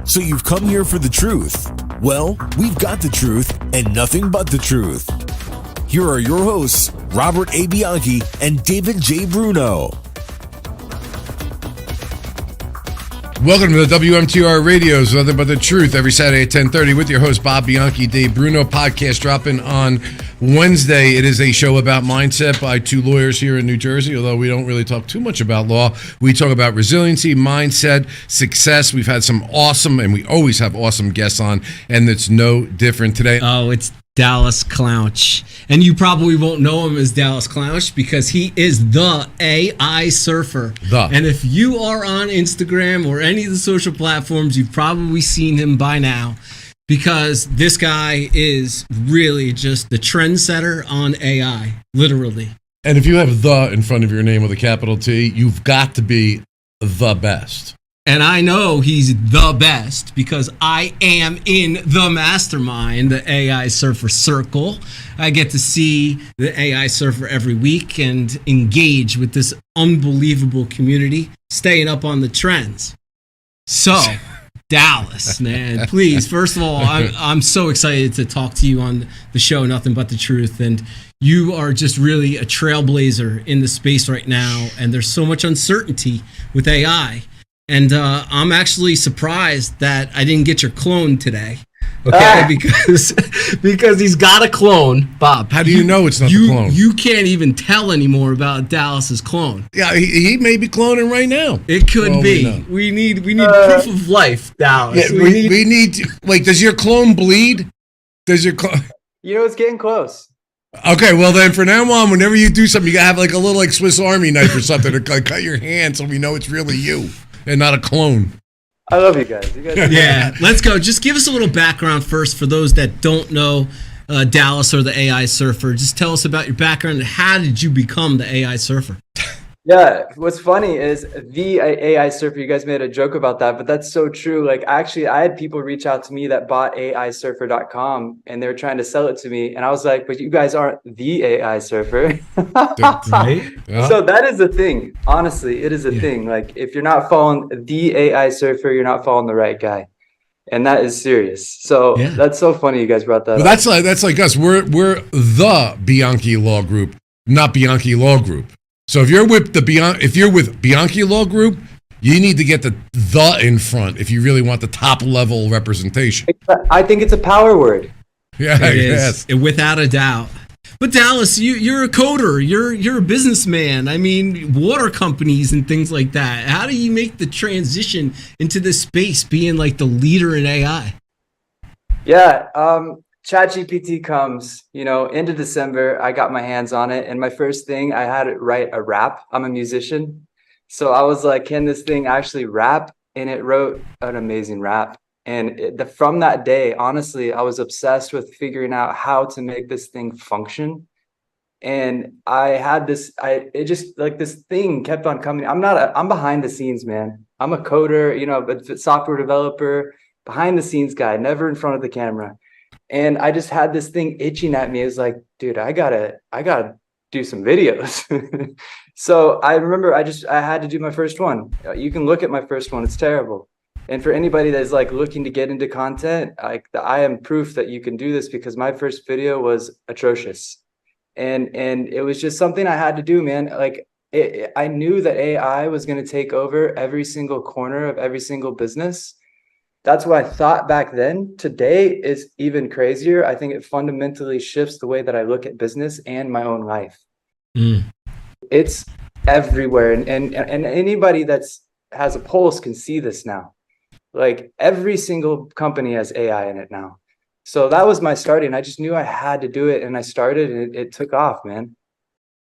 So you've come here for the truth. Well, we've got the truth and nothing but the truth. Here are your hosts, Robert A. Bianchi and David J. Bruno. Welcome to the WMTR Radio's Nothing But the Truth every Saturday at 10:30 with your host, Bob Bianchi, Dave Bruno. Podcast dropping on Wednesday. It is a show about mindset by two lawyers here in New Jersey, although we don't really talk too much about law. We talk about resiliency, mindset, success. We've had some awesome, and we always have awesome guests on, and it's no different today. Oh, it's Dallas Cloude. And you probably won't know him as Dallas Cloude because he is the AI surfer. And if you are on Instagram or any of the social platforms, you've probably seen him by now because this guy is really just the trendsetter on AI, literally. And if you have the in front of your name with a capital T, you've got to be the best. And I know he's the best because I am in the mastermind, the AI Surfer Circle. I get to see the AI Surfer every week and engage with this unbelievable community, staying up on the trends. So, Dallas, man, please, first of all, I'm so excited to talk to you on the show, Nothing But the Truth. And you are just really a trailblazer in the space right now. And there's so much uncertainty with AI. And I'm actually surprised that I didn't get your clone today. Okay, because he's got a clone, Bob. How do you know it's not the clone? You can't even tell anymore about Dallas's clone. Yeah, he may be cloning right now. It could be. We need proof of life, Dallas. Yeah, we need to, wait, does your clone bleed? Does your clone? You know, it's getting close. Okay, well then, from now on, whenever you do something, you gotta have like a little like Swiss Army knife or something to cut your hand so we know it's really you and not a clone. I love you guys. Yeah, let's go. Just give us a little background first for those that don't know Dallas or the AI Surfer. Just tell us about your background and how did you become the AI Surfer? Yeah, what's funny is the AI Surfer, you guys made a joke about that, but that's so true. Like, actually, I had people reach out to me that bought AIsurfer.com and they were trying to sell it to me. And I was like, but you guys aren't the AI Surfer. Right? Yeah. So that is a thing. Honestly, it is a thing. Like, if you're not following the AI Surfer, you're not following the right guy. And that is serious. So that's so funny you guys brought that up. That's like us. We're the Bianchi Law Group, not Bianchi Law Group. So if you're with Bianchi Law Group, you need to get the in front if you really want the top level representation. I think it's a power word. Yeah, it is, without a doubt. But Dallas, you're a coder. You're a businessman. I mean, water companies and things like that. How do you make the transition into this space, being like the leader in AI? Yeah. ChatGPT comes, into December, I got my hands on it. And my first thing, I had it write a rap. I'm a musician. So I was like, can this thing actually rap? And it wrote an amazing rap. And from that day, honestly, I was obsessed with figuring out how to make this thing function. And I had this thing kept on coming. I'm behind the scenes, man. I'm a coder, a software developer, behind the scenes guy, never in front of the camera. And I just had this thing itching at me. It was like, dude, I gotta do some videos. So I remember I had to do my first one. You can look at my first one. It's terrible. And for anybody that's like looking to get into content, I am proof that you can do this because my first video was atrocious. And it was just something I had to do, man. Like I knew that AI was going to take over every single corner of every single business. That's what I thought back then. Today is even crazier. I think it fundamentally shifts the way that I look at business and my own life. It's everywhere. And anybody has a pulse can see this now. Like every single company has AI in it now. So that was my starting. I just knew I had to do it. And I started and it took off, man.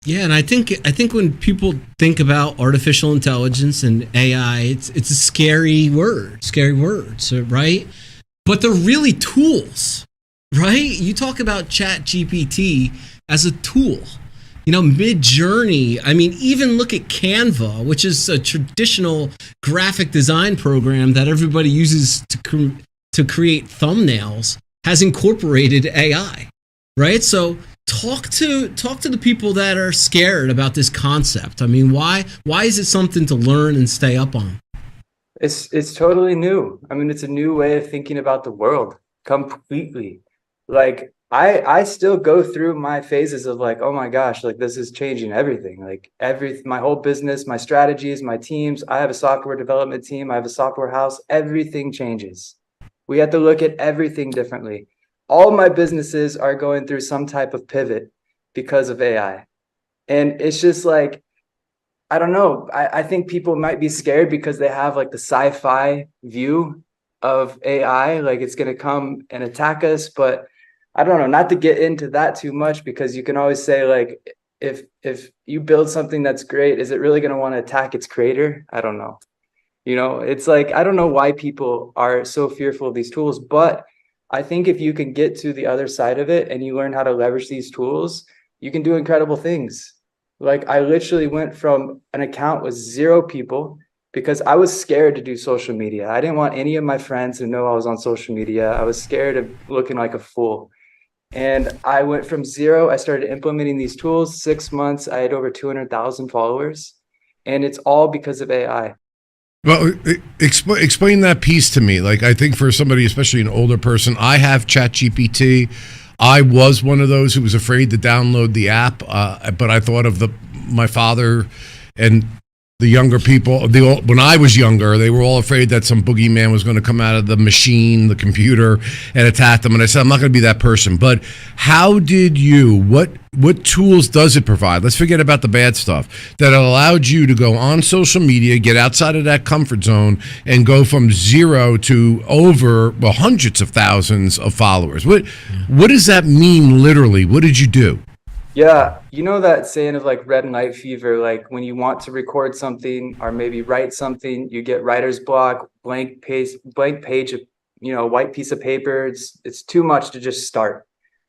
Yeah, and I think when people think about artificial intelligence and AI, it's a scary word, right? But they're really tools, right? You talk about ChatGPT as a tool. Mid-Journey, I mean, even look at Canva, which is a traditional graphic design program that everybody uses to create thumbnails, has incorporated AI, right? So talk to the people that are scared about this concept. I mean, why is it something to learn and stay up on? It's totally new. I mean, it's a new way of thinking about the world completely. Like I still go through my phases of like, oh my gosh, like this is changing everything. Like my whole business, my strategies, my teams. I have a software development team. I have a software house. Everything changes. We have to look at everything differently. All my businesses are going through some type of pivot because of AI. And it's just like, I don't know. I think people might be scared because they have like the sci-fi view of AI, like it's going to come and attack us. But I don't know, not to get into that too much, because you can always say like, if you build something that's great, is it really going to want to attack its creator? I don't know. It's like, I don't know why people are so fearful of these tools, but I think if you can get to the other side of it and you learn how to leverage these tools, you can do incredible things. Like I literally went from an account with 0 people because I was scared to do social media. I didn't want any of my friends to know I was on social media. I was scared of looking like a fool. And I went from 0. I started implementing these tools. 6 months, I had over 200,000 followers. And it's all because of AI. Well, explain that piece to me. Like, I think for somebody, especially an older person, I have ChatGPT. I was one of those who was afraid to download the app, but I thought of my father and the younger people. When I was younger, they were all afraid that some boogeyman was going to come out of the machine, the computer, and attack them. And I said, I'm not going to be that person. But how did you? What tools does it provide? Let's forget about the bad stuff that allowed you to go on social media, get outside of that comfort zone, and go from 0 to over hundreds of thousands of followers. What does that mean literally? What did you do? Yeah, you know that saying of like red light fever, like when you want to record something or maybe write something, you get writer's block, blank page of, white piece of paper. It's too much to just start.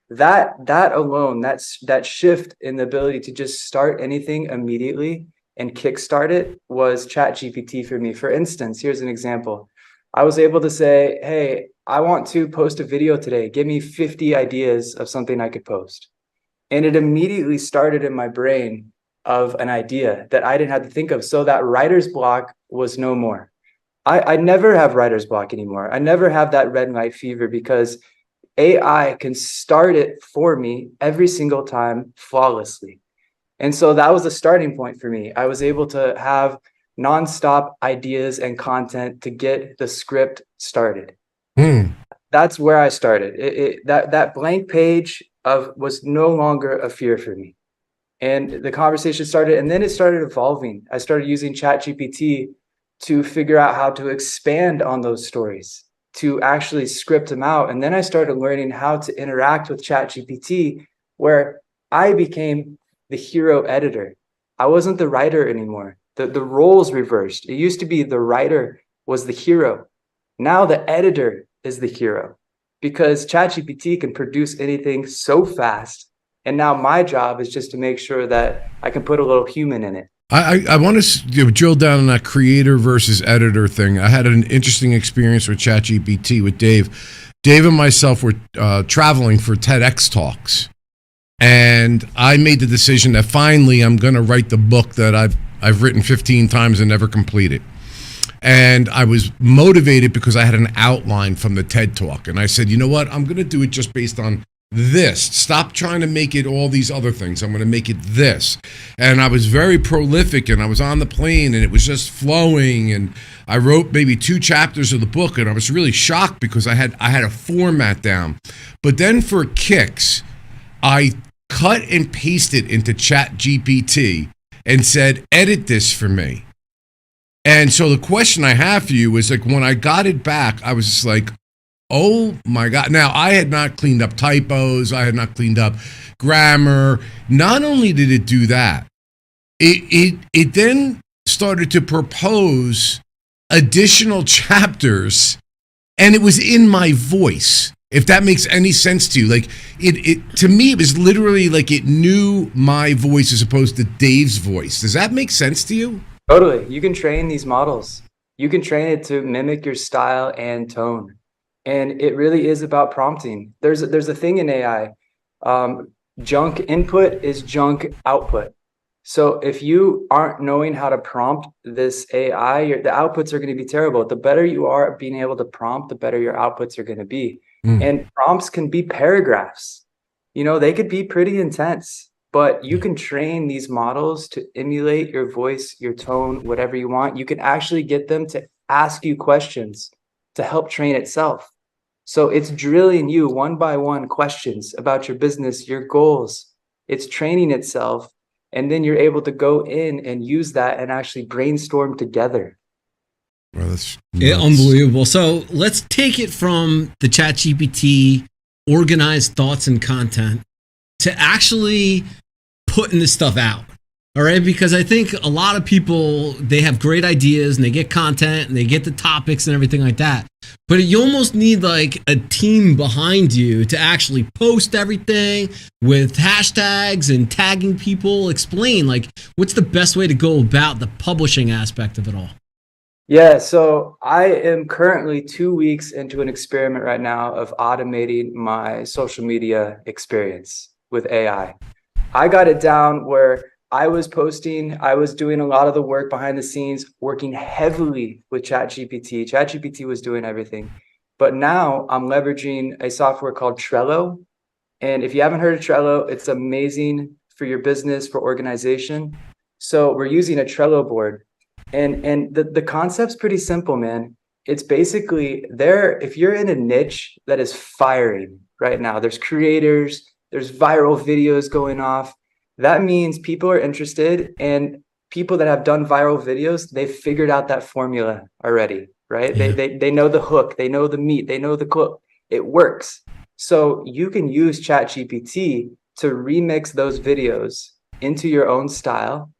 That alone, that shift in the ability to just start anything immediately and kickstart it was ChatGPT for me. For instance, here's an example. I was able to say, hey, I want to post a video today. Give me 50 ideas of something I could post. And it immediately started in my brain of an idea that I didn't have to think of. So that writer's block was no more. I never have writer's block anymore. I never have that red light fever because AI can start it for me every single time flawlessly. And so that was the starting point for me. I was able to have nonstop ideas and content to get the script started. That's where I started. That blank page was no longer a fear for me. And the conversation started, and then it started evolving. I started using ChatGPT to figure out how to expand on those stories, to actually script them out. And then I started learning how to interact with ChatGPT, where I became the hero editor. I wasn't the writer anymore. The roles reversed. It used to be the writer was the hero. Now the editor is the hero, because ChatGPT can produce anything so fast. And now my job is just to make sure that I can put a little human in it. I want to drill down on that creator versus editor thing. I had an interesting experience with ChatGPT with Dave. Dave and myself were traveling for TEDx talks. And I made the decision that finally I'm going to write the book that I've written 15 times and never completed. And I was motivated because I had an outline from the TED Talk. And I said, you know what? I'm going to do it just based on this. Stop trying to make it all these other things. I'm going to make it this. And I was very prolific, and I was on the plane, and it was just flowing. And I wrote maybe 2 chapters of the book, and I was really shocked because I had a format down. But then for kicks, I cut and pasted into ChatGPT and said, edit this for me. And so the question I have for you is, like, when I got it back, I was just like, oh my God. Now, I had not cleaned up typos. I had not cleaned up grammar. Not only did it do that, it then started to propose additional chapters, and it was in my voice. If that makes any sense to you. Like, it to me, it was literally like it knew my voice as opposed to Dave's voice. Does that make sense to you? Totally. You can train these models. You can train it to mimic your style and tone. And it really is about prompting. There's a thing in AI. Junk input is junk output. So if you aren't knowing how to prompt this AI, the outputs are going to be terrible. The better you are at being able to prompt, the better your outputs are going to be. And prompts can be paragraphs. They could be pretty intense, but you can train these models to emulate your voice, your tone, whatever you want. You can actually get them to ask you questions to help train itself. So it's drilling you one by one questions about your business, your goals. It's training itself. And then you're able to go in and use that and actually brainstorm together. Well, that's unbelievable. So let's take it from the ChatGPT organized thoughts and content to actually putting this stuff out. All right. Because I think a lot of people, they have great ideas and they get content and they get the topics and everything like that. But you almost need like a team behind you to actually post everything with hashtags and tagging people. Explain, like, what's the best way to go about the publishing aspect of it all? Yeah, so I am currently 2 weeks into an experiment right now of automating my social media experience with AI. I got it down where I was posting, I was doing a lot of the work behind the scenes, working heavily with ChatGPT. ChatGPT was doing everything. But now I'm leveraging a software called Trello. And if you haven't heard of Trello, it's amazing for your business, for organization. So we're using a Trello board. And the concept's pretty simple, man. It's basically if you're in a niche that is firing right now, there's creators, there's viral videos going off. That means people are interested, and people that have done viral videos, they've figured out that formula already, right? Yeah. They know the hook, they know the meat, they know the quote. It works. So you can use ChatGPT to remix those videos into your own style.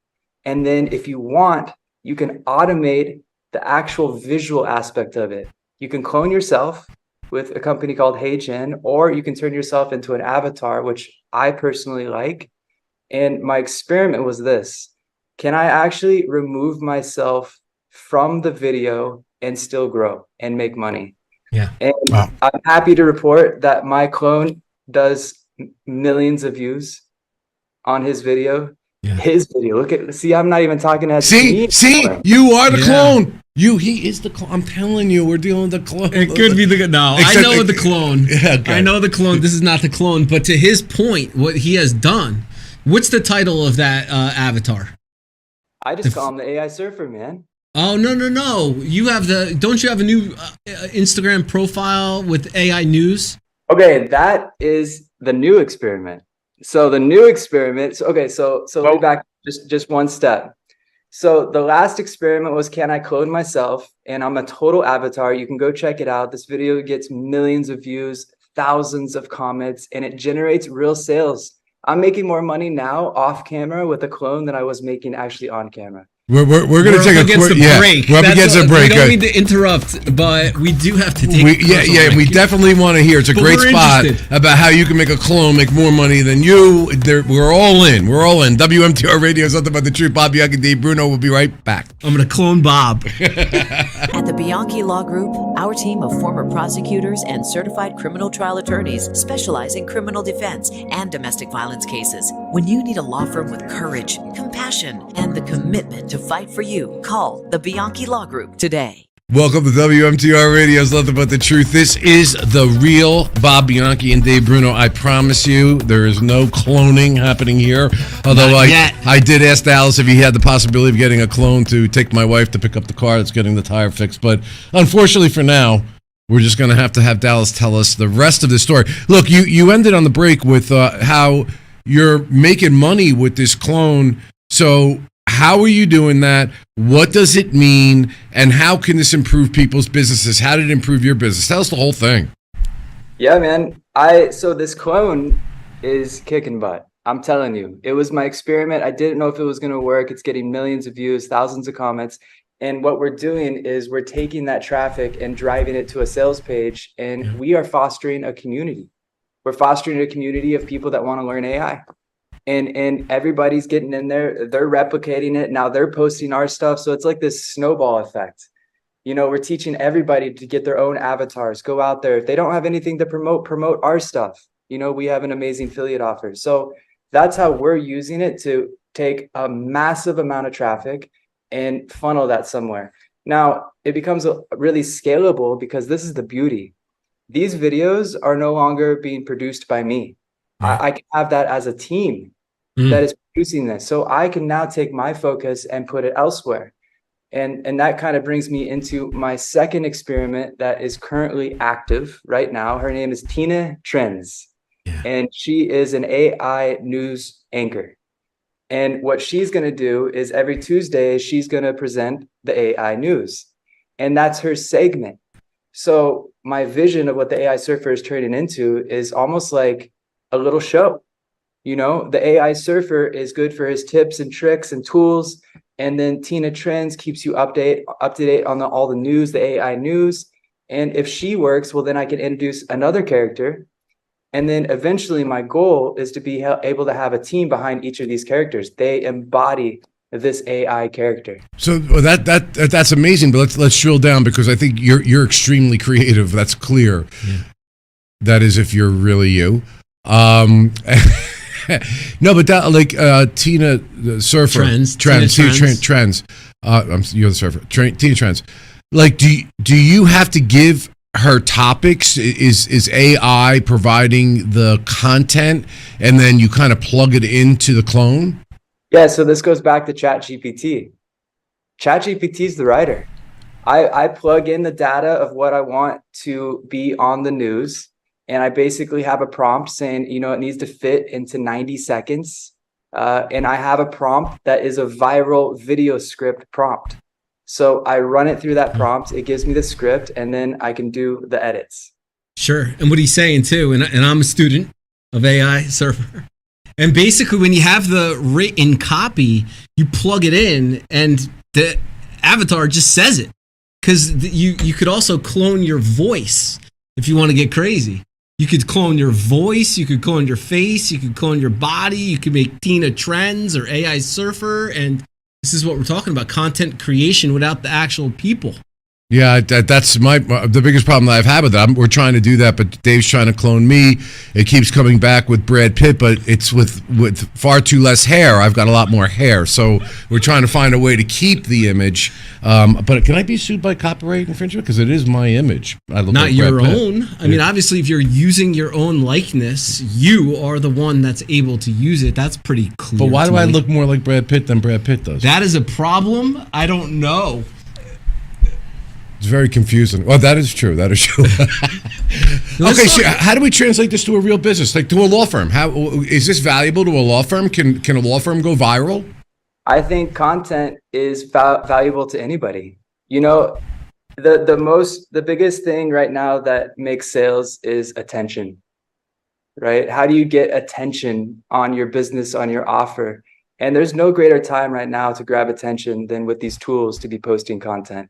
And then if you want, you can automate the actual visual aspect of it. You can clone yourself with a company called HeyGen, or you can turn yourself into an avatar, which I personally like. And my experiment was this: can I actually remove myself from the video and still grow and make money? Yeah. And I'm happy to report that my clone does millions of views on his video. Yeah. His video. See, I'm not even talking as see, you are the clone. He is the clone. I'm telling you, we're dealing with the clone. It could be no. I know the clone. Yeah, okay. I know the clone. This is not the clone, but to his point, what he has done. What's the title of that avatar? I just call him the AI surfer, man. Oh, no. Don't you have a new Instagram profile with AI news? Okay, that is the new experiment. So the new experiment, so let me back just one step. So the last experiment was, can I clone myself? And I'm a total avatar. You can go check it out. This video gets millions of views, thousands of comments, and it generates real sales. I'm making more money now off camera with a clone than I was making actually on camera. We're going to take a quick break. We're up against a break. We don't need to interrupt, but we do have to take. We definitely want to hear. It's a great spot about how you can make a clone make more money than you. We're all in. WMTR Radio is nothing but the truth. Bob Bianchi, Dave Bruno. We'll be right back. I'm going to clone Bob. At the Bianchi Law Group, our team of former prosecutors and certified criminal trial attorneys specialize in criminal defense and domestic violence cases. When you need a law firm with courage, compassion, and the commitment to fight for you, call the Bianchi Law Group today. Welcome to WMTR Radio's Nothing But the Truth. This is the real Bob Bianchi and Dave Bruno. I promise you, there is no cloning happening here. Although I did ask Dallas if he had the possibility of getting a clone to take my wife to pick up the car that's getting the tire fixed. But unfortunately for now, we're just going to have Dallas tell us the rest of the story. Look, you ended on the break with how you're making money with this clone. So how are you doing that? What does it mean? And how can this improve people's businesses? How did it improve your business? Tell us the whole thing. Yeah, man. So this clone is kicking butt. I'm telling you, it was my experiment. I didn't know if it was going to work. It's getting millions of views, thousands of comments. And what we're doing is we're taking that traffic and driving it to a sales page. And we are fostering a community. We're fostering a community of people that want to learn AI. And everybody's getting in there. They're replicating it. Now they're posting our stuff. So it's like this snowball effect. We're teaching everybody to get their own avatars, go out there. If they don't have anything to promote our stuff. We have an amazing affiliate offer. So that's how we're using it to take a massive amount of traffic and funnel that somewhere. Now, it becomes really scalable because this is the beauty. These videos are no longer being produced by me. I can have that as a team that is producing this. So I can now take my focus and put it elsewhere. And that kind of brings me into my second experiment that is currently active right now. Her name is Tina Trends, and she is an AI news anchor. And what she's going to do is every Tuesday, she's going to present the AI news. And that's her segment. So my vision of what the AI surfer is turning into is almost like a little show. You know, the AI surfer is good for his tips and tricks and tools. And then Tina Trends keeps you up to date on all the news, the AI news. And if she works, well, then I can introduce another character. And then eventually my goal is to be able to have a team behind each of these characters. They embody this AI character. So that's amazing, but let's drill down, because I think you're extremely creative. That's clear. Yeah. That is, if you're really you. No, but that, like, Tina the Surfer Trends. You're the surfer. Tina Trends. Like, do you have to give her topics? Is AI providing the content, and then you kind of plug it into the clone? Yeah, so this goes back to ChatGPT. ChatGPT is the writer. I plug in the data of what I want to be on the news, and I basically have a prompt saying, you know, it needs to fit into 90 seconds. And I have a prompt that is a viral video script prompt. So I run it through that prompt, it gives me the script, and then I can do the edits. Sure. And what he's saying too, and I'm a student of AI Surfer. And basically when you have the written copy, you plug it in and the avatar just says it. Because you could also clone your voice if you want to get crazy. You could clone your voice, you could clone your face, you could clone your body, you could make Tina Trends or AI Surfer, and this is what we're talking about, content creation without the actual people. Yeah, that's the biggest problem that I've had with that. We're trying to do that, but Dave's trying to clone me. It keeps coming back with Brad Pitt, but it's with far too less hair. I've got a lot more hair, so we're trying to find a way to keep the image. But can I be sued by copyright infringement? Because it is my image. I look Not like your Brad Pitt. own. I mean, obviously, if you're using your own likeness, you are the one that's able to use it. That's pretty clear. But why do I look more like Brad Pitt than Brad Pitt does? That is a problem? I don't know. It's very confusing. Well, that is true. That is true. Okay, so how do we translate this to a real business, like to a law firm? How is this valuable to a law firm? Can a law firm go viral? I think content is valuable to anybody. You know, the biggest thing right now that makes sales is attention, right? How do you get attention on your business, on your offer? And there's no greater time right now to grab attention than with these tools to be posting content.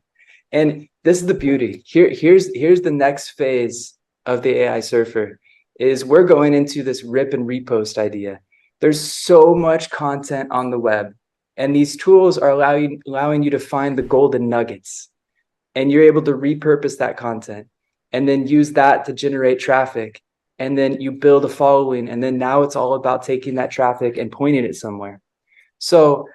And this is the beauty. Here's the next phase of the AI surfer is we're going into this rip and repost idea. There's so much content on the web, and these tools are allowing you to find the golden nuggets, and you're able to repurpose that content and then use that to generate traffic. And then you build a following. And then now it's all about taking that traffic and pointing it somewhere. So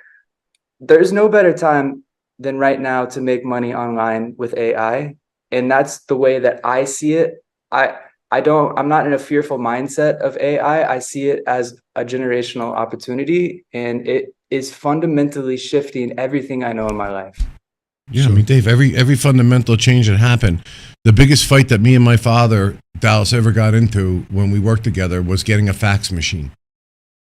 there's no better time than right now to make money online with AI. And that's the way that I see it. I'm not in a fearful mindset of AI. I see it as a generational opportunity, and it is fundamentally shifting everything I know in my life. Yeah, I mean, Dave, every fundamental change that happened, the biggest fight that me and my father, Dallas, ever got into when we worked together was getting a fax machine.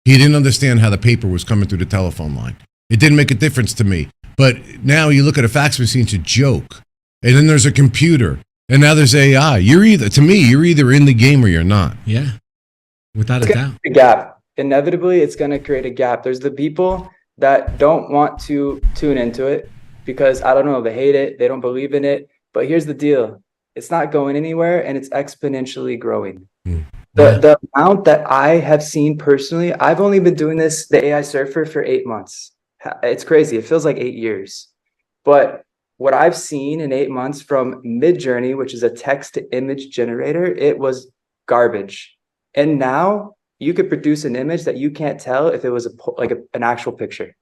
He didn't understand how the paper was coming through the telephone line. It didn't make a difference to me. But now you look at a fax machine, it's a joke. And then there's a computer. And now there's AI. You're either in the game or you're not. Yeah, without a doubt. A gap. Inevitably, it's going to create a gap. There's the people that don't want to tune into it because, I don't know, they hate it. They don't believe in it. But here's the deal. It's not going anywhere, and it's exponentially growing. The amount that I have seen personally, I've only been doing this, the AI surfer, for 8 months. It's crazy. It feels like 8 years. But what I've seen in 8 months from Midjourney, which is a text to image generator, it was garbage. And now you could produce an image that you can't tell if it was an actual picture.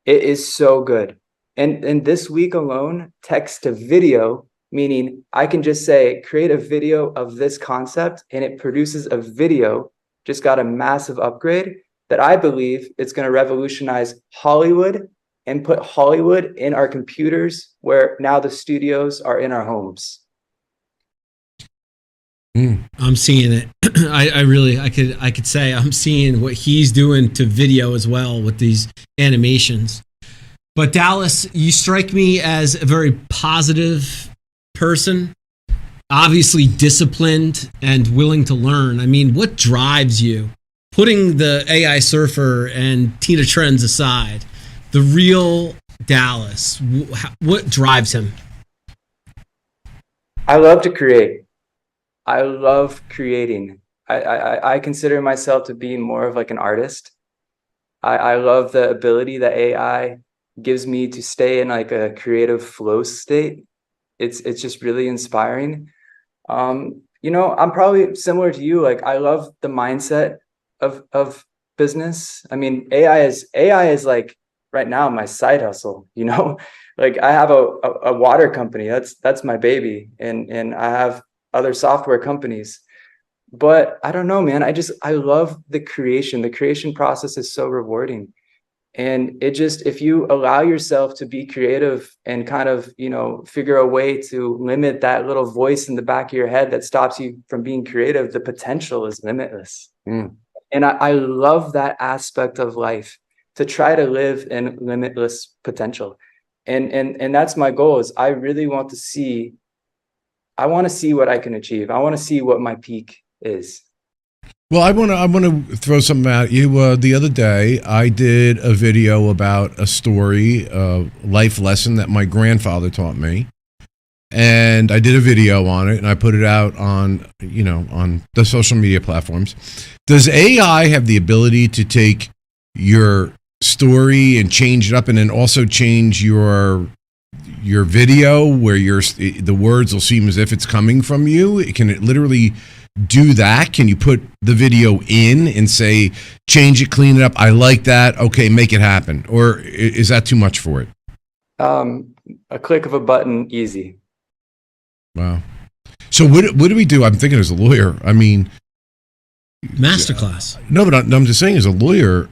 It is so good. And this week alone, text to video, meaning I can just say, create a video of this concept, and it produces a video, just got a massive upgrade that I believe it's going to revolutionize Hollywood and put Hollywood in our computers, where now the studios are in our homes. I'm seeing it. I could say I'm seeing what he's doing to video as well with these animations. But Dallas, you strike me as a very positive person, obviously disciplined and willing to learn. I mean, what drives you? Putting the AI surfer and Tina Trends aside, the real Dallas, what drives him? I love to create. I love creating. I consider myself to be more of like an artist. I love the ability that AI gives me to stay in like a creative flow state. It's just really inspiring. You know, I'm probably similar to you. Like, I love the mindset of business. I mean, AI is like right now my side hustle, you know. Like, I have a water company. That's my baby. And I have other software companies. But I don't know, man. I love the creation. The creation process is so rewarding. And if you allow yourself to be creative and kind of, you know, figure a way to limit that little voice in the back of your head that stops you from being creative, the potential is limitless. And I love that aspect of life, to try to live in limitless potential. And that's my goal. Is I really want to see, what I can achieve. I want to see what my peak is. Well, I want to throw something at you. The other day, I did a video about a story, a life lesson that my grandfather taught me, and I did a video on it, and I put it out on the social media platforms. Does AI have the ability to take your story and change it up, and then also change your video where the words will seem as if it's coming from you? Can it literally do that? Can you put the video in and say, change it, clean it up, I like that, okay, make it happen? Or is that too much for it? A click of a button, easy. Wow. So what do we do? I'm thinking as a lawyer, I mean, masterclass. No, but I'm just saying, as a lawyer,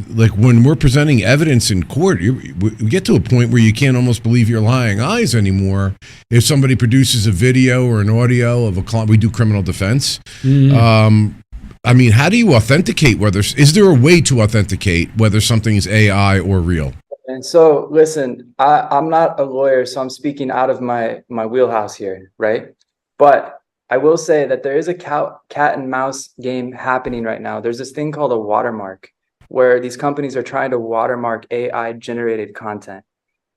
like when we're presenting evidence in court, we get to a point where you can't almost believe your lying eyes anymore. If somebody produces a video or an audio of a client, we do criminal defense. I mean, how do you authenticate is there a way to authenticate whether something is AI or real? And so, listen, I'm not a lawyer, so I'm speaking out of my wheelhouse here, right? But I will say that there is a cat and mouse game happening right now. There's this thing called a watermark, where these companies are trying to watermark AI generated content.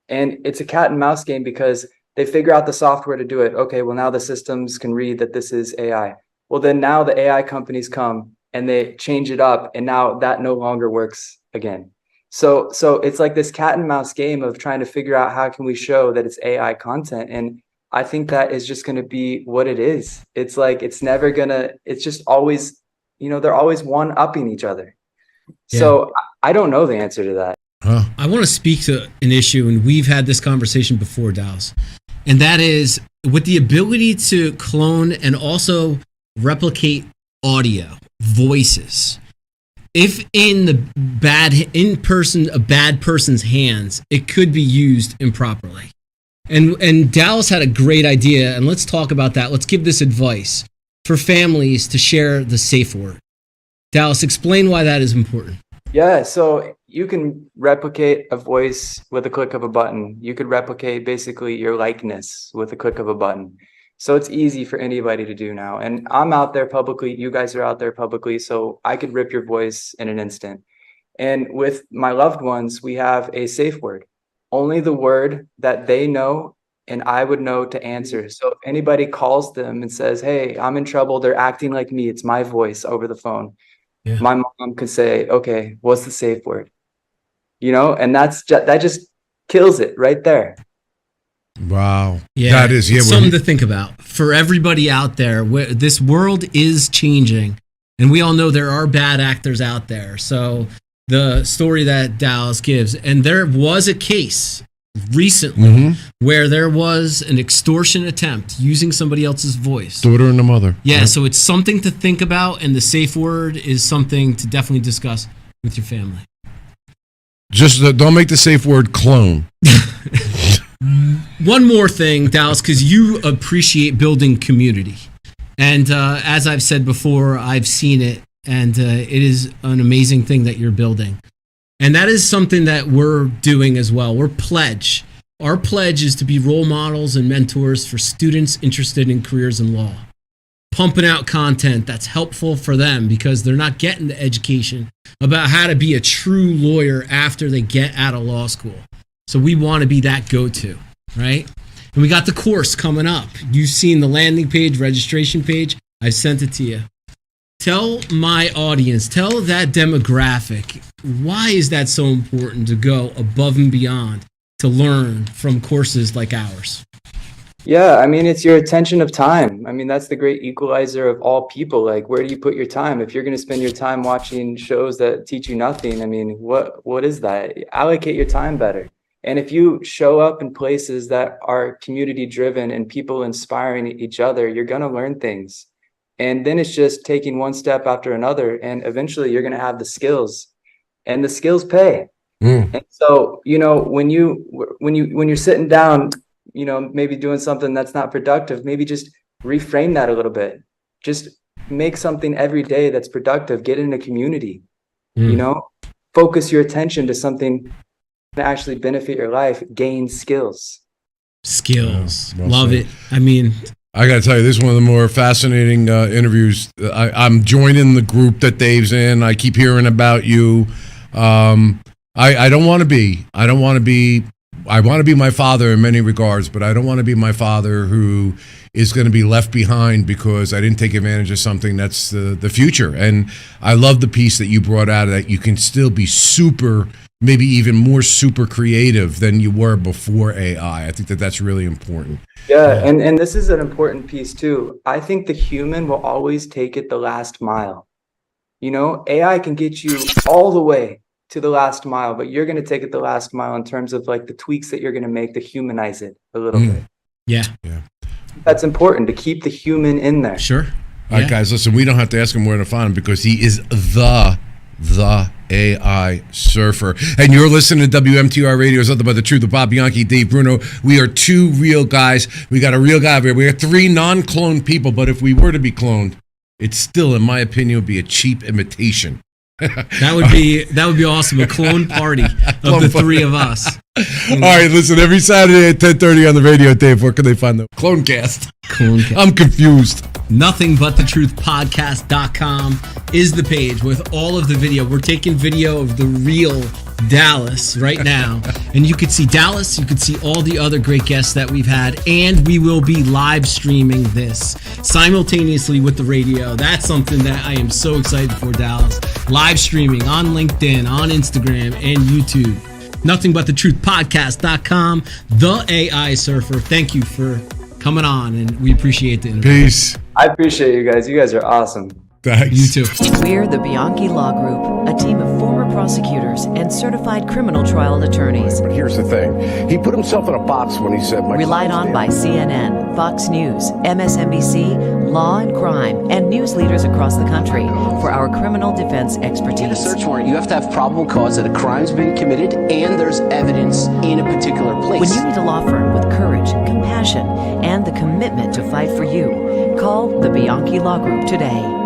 And it's a cat and mouse game because they figure out the software to do it. Okay, well, now the systems can read that this is AI. Well, then now the AI companies come and they change it up, and now that no longer works again. So it's like this cat and mouse game of trying to figure out how can we show that it's AI content. And I think that is just going to be what it is. It's like, it's just always, they're always one-upping each other. Yeah. So I don't know the answer to that. I want to speak to an issue, and we've had this conversation before, Dallas, and that is with the ability to clone and also replicate audio, voices. If in a bad person's hands, it could be used improperly. And Dallas had a great idea, and let's talk about that. Let's give this advice for families to share the safe word. Dallas, explain why that is important. Yeah, so you can replicate a voice with a click of a button. You could replicate basically your likeness with a click of a button. So it's easy for anybody to do now. And I'm out there publicly. You guys are out there publicly. So I could rip your voice in an instant. And with my loved ones, we have a safe word. Only the word that they know and I would know to answer. So if anybody calls them and says, hey, I'm in trouble, they're acting like me, it's my voice over the phone. Yeah. My mom could say, okay, what's the safe word? And that just kills it right there. Wow. Yeah, that is something to think about for everybody out there. This world is changing, And we all know there are bad actors out there. So the story that Dallas gives, and there was a case recently where there was an extortion attempt using somebody else's voice. Daughter and the mother. Yeah, so it's something to think about, and the safe word is something to definitely discuss with your family. Just don't make the safe word clone. One more thing, Dallas, because you appreciate building community. And as I've said before, I've seen it, and it is an amazing thing that you're building. And that is something that we're doing as well. Our pledge is to be role models and mentors for students interested in careers in law. Pumping out content that's helpful for them because they're not getting the education about how to be a true lawyer after they get out of law school. So we want to be that go-to, right? And we got the course coming up. You've seen the landing page, registration page. I've sent it to you. Tell my audience, tell that demographic, why is that so important to go above and beyond to learn from courses like ours? Yeah, I mean, it's your attention of time. I mean, that's the great equalizer of all people. Like, where do you put your time? If you're going to spend your time watching shows that teach you nothing, I mean, what is that? Allocate your time better. And if you show up in places that are community driven and people inspiring each other, you're going to learn things. And then it's just taking one step after another. And eventually you're going to have the skills, and the skills pay. And so, you know, when you're sitting down, you know, maybe doing something that's not productive, maybe just reframe that a little bit. Just make something every day that's productive. Get in a community, you know, focus your attention to something that actually benefit your life, gain skills. Well love said. It. I mean, I got to tell you, this is one of the more fascinating interviews. I'm joining the group that Dave's in. I keep hearing about you. I want to be my father in many regards, but I don't want to be my father who is going to be left behind because I didn't take advantage of something that's the future. And I love the piece that you brought out, that you can still be super, maybe even more super creative than you were before AI. I think that's really important. Yeah, and this is an important piece too. I think the human will always take it the last mile. You know, AI can get you all the way to the last mile, but you're going to take it the last mile in terms of like the tweaks that you're going to make to humanize it a little bit. Yeah. That's important, to keep the human in there. Sure. All right, guys, listen, we don't have to ask him where to find him because he is the AI surfer. And you're listening to WMTR Radio, something about the truth of Bob Bianchi, Dave Bruno. We are two real guys. We got a real guy over here. We got three non-cloned people, but if we were to be cloned, it still, in my opinion, would be a cheap imitation. That would be awesome. A clone party of the three of us. All right, listen, every Saturday at 10:30 on the radio, Dave, where can they find the Clonecast? I'm confused. NothingButTheTruthPodcast.com is the page with all of the video. We're taking video of the real Dallas right now, and you could see Dallas, you could see all the other great guests that we've had, and we will be live streaming this simultaneously with the radio. That's something that I am so excited for, Dallas. Live streaming on LinkedIn, on Instagram, and YouTube. NothingButTheTruthPodcast.com, the AI surfer. Thank you for coming on, and we appreciate the interview. Peace. I appreciate you guys. You guys are awesome. Thanks. You too. We're the Bianchi Law Group, a team of former prosecutors and certified criminal trial attorneys. But here's the thing. He put himself in a box when he said... Relied on by CNN, Fox News, MSNBC, Law and Crime, and news leaders across the country for our criminal defense expertise. To get a search warrant, you have to have probable cause that a crime's been committed and there's evidence in a particular place. When you need a law firm with courage, compassion, and the commitment to fight for you, call the Bianchi Law Group today.